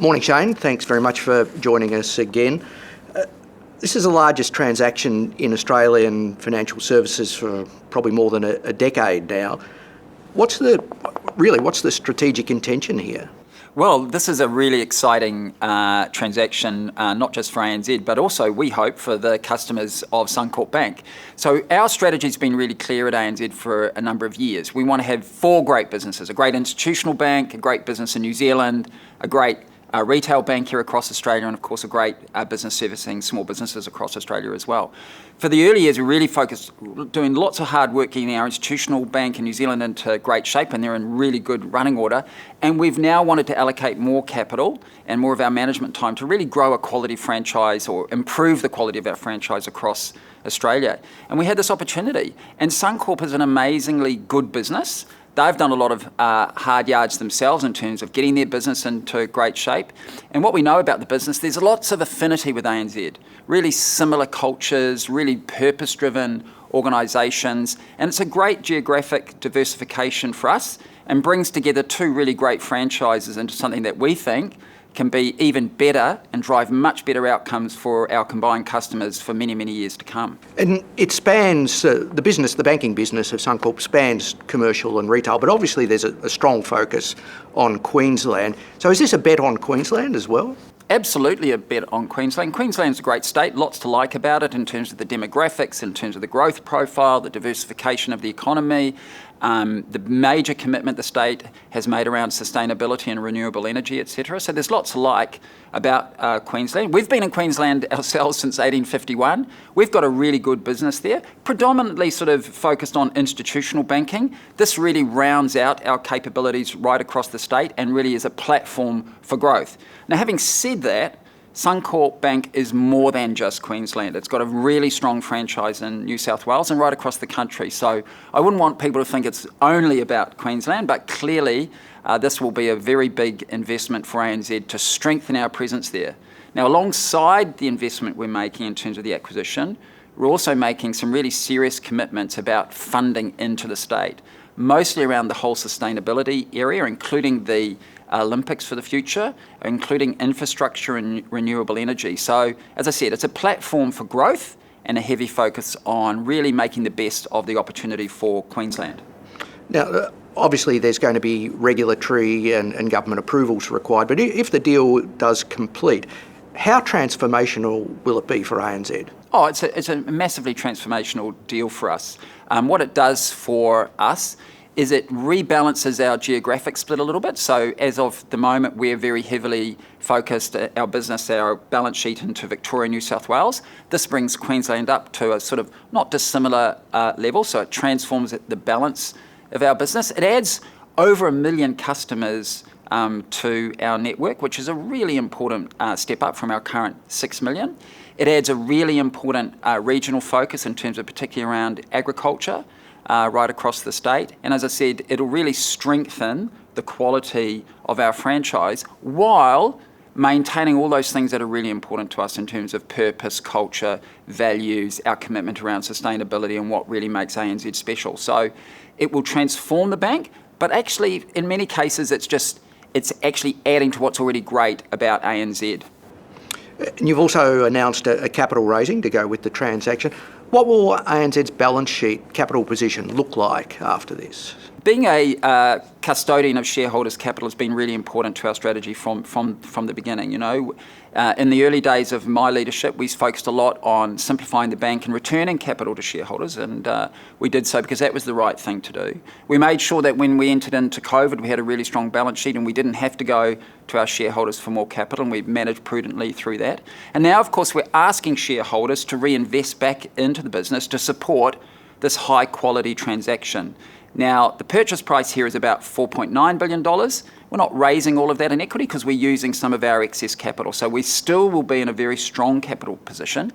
Morning, Shane. Thanks very much for joining us again. This is the largest transaction in Australian financial services for probably more than a decade now. What's the strategic intention here? Well, this is a really exciting transaction, not just for ANZ, but also, we hope, for the customers of Suncorp Bank. So our strategy's been really clear at ANZ for a number of years. We want to have 4 great businesses: a great institutional bank, a great business in New Zealand, a great retail bank here across Australia, and of course a great business servicing small businesses across Australia as well. For the early years, we really focused doing lots of hard work getting our institutional bank in New Zealand into great shape, and they're in really good running order. And we've now wanted to allocate more capital and more of our management time to really grow a quality franchise or improve the quality of our franchise across Australia. And we had this opportunity. And Suncorp is an amazingly good business. They've done a lot of hard yards themselves in terms of getting their business into great shape. And what we know about the business, there's lots of affinity with ANZ. Really similar cultures, really purpose-driven organisations. And it's a great geographic diversification for us and brings together 2 really great franchises into something that we think can be even better and drive much better outcomes for our combined customers for many, many years to come. And it spans the banking business of Suncorp spans commercial and retail, but obviously there's a strong focus on Queensland. So is this a bet on Queensland as well? Absolutely a bet on Queensland. Queensland's a great state, lots to like about it in terms of the demographics, in terms of the growth profile, the diversification of the economy, the major commitment the state has made around sustainability and renewable energy, etc. So there's lots to like about Queensland. We've been in Queensland ourselves since 1851. We've got a really good business there, predominantly sort of focused on institutional banking. This really rounds out our capabilities right across the state and really is a platform for growth. Now, having said that, Suncorp Bank is more than just Queensland. It's got a really strong franchise in New South Wales and right across the country. So I wouldn't want people to think it's only about Queensland, but clearly this will be a very big investment for ANZ to strengthen our presence there. Now, alongside the investment we're making in terms of the acquisition, we're also making some really serious commitments about funding into the state, mostly around the whole sustainability area, including the Olympics for the future, including infrastructure and renewable energy. So, as I said, it's a platform for growth and a heavy focus on really making the best of the opportunity for Queensland. Now, obviously there's going to be regulatory and government approvals required, but if the deal does complete, how transformational will it be for ANZ? Oh, it's a massively transformational deal for us. What it does for us is it rebalances our geographic split a little bit. So as of the moment, we're very heavily focused, our business, our balance sheet, into Victoria, New South Wales. This brings Queensland up to a sort of not dissimilar level, so it transforms the balance of our business. It adds over 1 million customers to our network, which is a really important step up from our current 6 million. It adds a really important regional focus in terms of particularly around agriculture, right across the state. And as I said, it'll really strengthen the quality of our franchise while maintaining all those things that are really important to us in terms of purpose, culture, values, our commitment around sustainability and what really makes ANZ special. So it will transform the bank, but actually in many cases it's actually adding to what's already great about ANZ. And you've also announced a capital raising to go with the transaction. What will ANZ's balance sheet capital position look like after this? Being a custodian of shareholders' capital has been really important to our strategy from the beginning. You know, in the early days of my leadership, we focused a lot on simplifying the bank and returning capital to shareholders, and we did so because that was the right thing to do. We made sure that when we entered into COVID, we had a really strong balance sheet and we didn't have to go to our shareholders for more capital, and we managed prudently through that. And now, of course, we're asking shareholders to reinvest back into the business to support this high-quality transaction. Now, the purchase price here is about $4.9 billion. We're not raising all of that in equity because we're using some of our excess capital. So we still will be in a very strong capital position.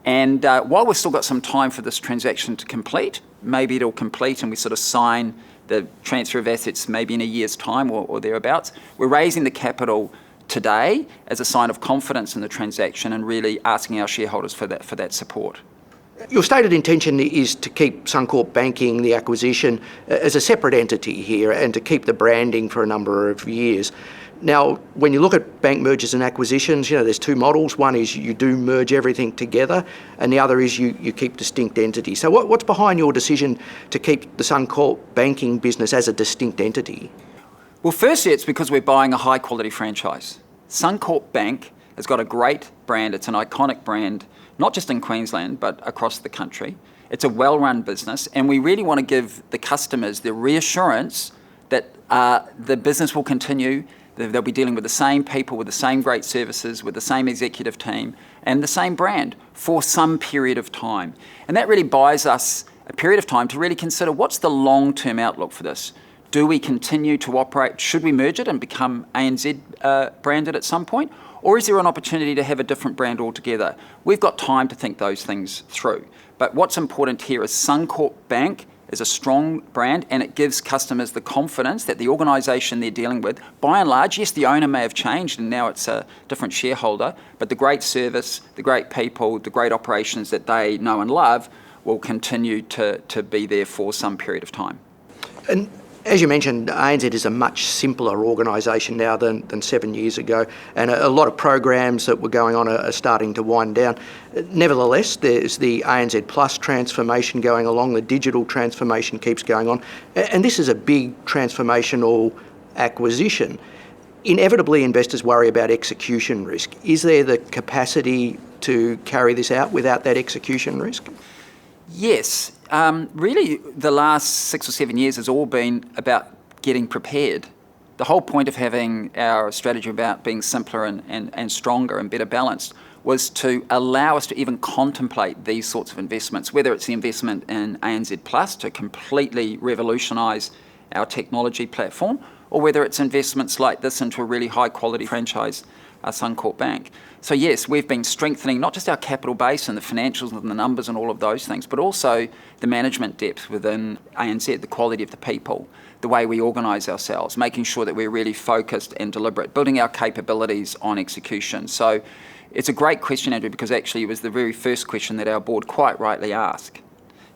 And while we've still got some time for this transaction to complete, maybe it'll complete and we sort of sign the transfer of assets maybe in a year's time or thereabouts, we're raising the capital today as a sign of confidence in the transaction and really asking our shareholders for that support. Your stated intention is to keep Suncorp Banking, the acquisition, as a separate entity here and to keep the branding for a number of years. Now, when you look at bank mergers and acquisitions, there's two models. One is you do merge everything together, and the other is you keep distinct entities. So what's behind your decision to keep the Suncorp banking business as a distinct entity? Well, firstly, it's because we're buying a high-quality franchise. Suncorp Bank has got a great brand. It's an iconic brand, not just in Queensland, but across the country. It's a well-run business, and we really want to give the customers the reassurance that the business will continue. They'll be dealing with the same people, with the same great services, with the same executive team, and the same brand for some period of time. And that really buys us a period of time to really consider what's the long-term outlook for this. Do we continue to operate? Should we merge it and become ANZ branded at some point? Or is there an opportunity to have a different brand altogether? We've got time to think those things through. But what's important here is Suncorp Bank is a strong brand, and it gives customers the confidence that the organisation they're dealing with, by and large, yes, the owner may have changed and now it's a different shareholder, but the great service, the great people, the great operations that they know and love will continue to be there for some period of time. And as you mentioned, ANZ is a much simpler organisation now than 7 years ago, and a lot of programs that were going on are starting to wind down. Nevertheless, there's the ANZ Plus transformation going along, the digital transformation keeps going on, and this is a big transformational acquisition. Inevitably, investors worry about execution risk. Is there the capacity to carry this out without that execution risk? Yes. Really, the last 6 or 7 years has all been about getting prepared. The whole point of having our strategy about being simpler and stronger and better balanced was to allow us to even contemplate these sorts of investments, whether it's the investment in ANZ Plus to completely revolutionise our technology platform, or whether it's investments like this into a really high-quality franchise, Suncorp Bank. So yes, we've been strengthening not just our capital base and the financials and the numbers and all of those things, but also the management depth within ANZ, the quality of the people, the way we organise ourselves, making sure that we're really focused and deliberate, building our capabilities on execution. So it's a great question, Andrew, because actually it was the very first question that our board quite rightly asked.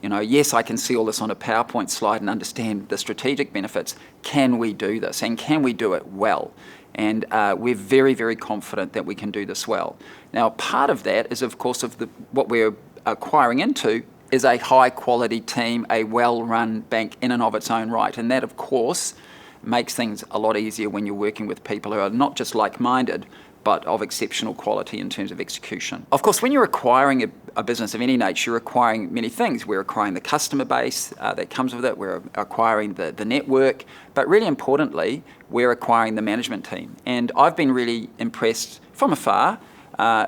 Yes, I can see all this on a PowerPoint slide and understand the strategic benefits. Can we do this? And can we do it well? And we're very, very confident that we can do this well. Now, part of that is, of course, what we're acquiring into is a high-quality team, a well-run bank in and of its own right. And that, of course, makes things a lot easier when you're working with people who are not just like-minded, but of exceptional quality in terms of execution. Of course, when you're acquiring a business of any nature, you're acquiring many things. We're acquiring the customer base that comes with it. We're acquiring the network. But really importantly, we're acquiring the management team. And I've been really impressed from afar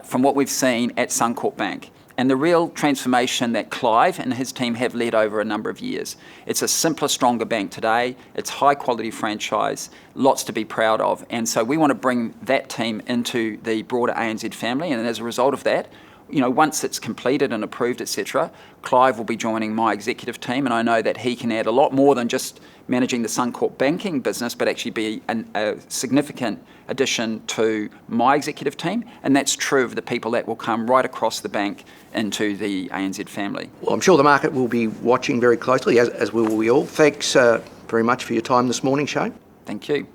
from what we've seen at Suncorp Bank and the real transformation that Clive and his team have led over a number of years. It's a simpler, stronger bank today. It's high-quality franchise, lots to be proud of. And so we want to bring that team into the broader ANZ family. And as a result of that, once it's completed and approved, etc., Clive will be joining my executive team, and I know that he can add a lot more than just managing the Suncorp banking business, but actually be a significant addition to my executive team, and that's true of the people that will come right across the bank into the ANZ family. Well, I'm sure the market will be watching very closely, as will we all. Thanks very much for your time this morning, Shane. Thank you.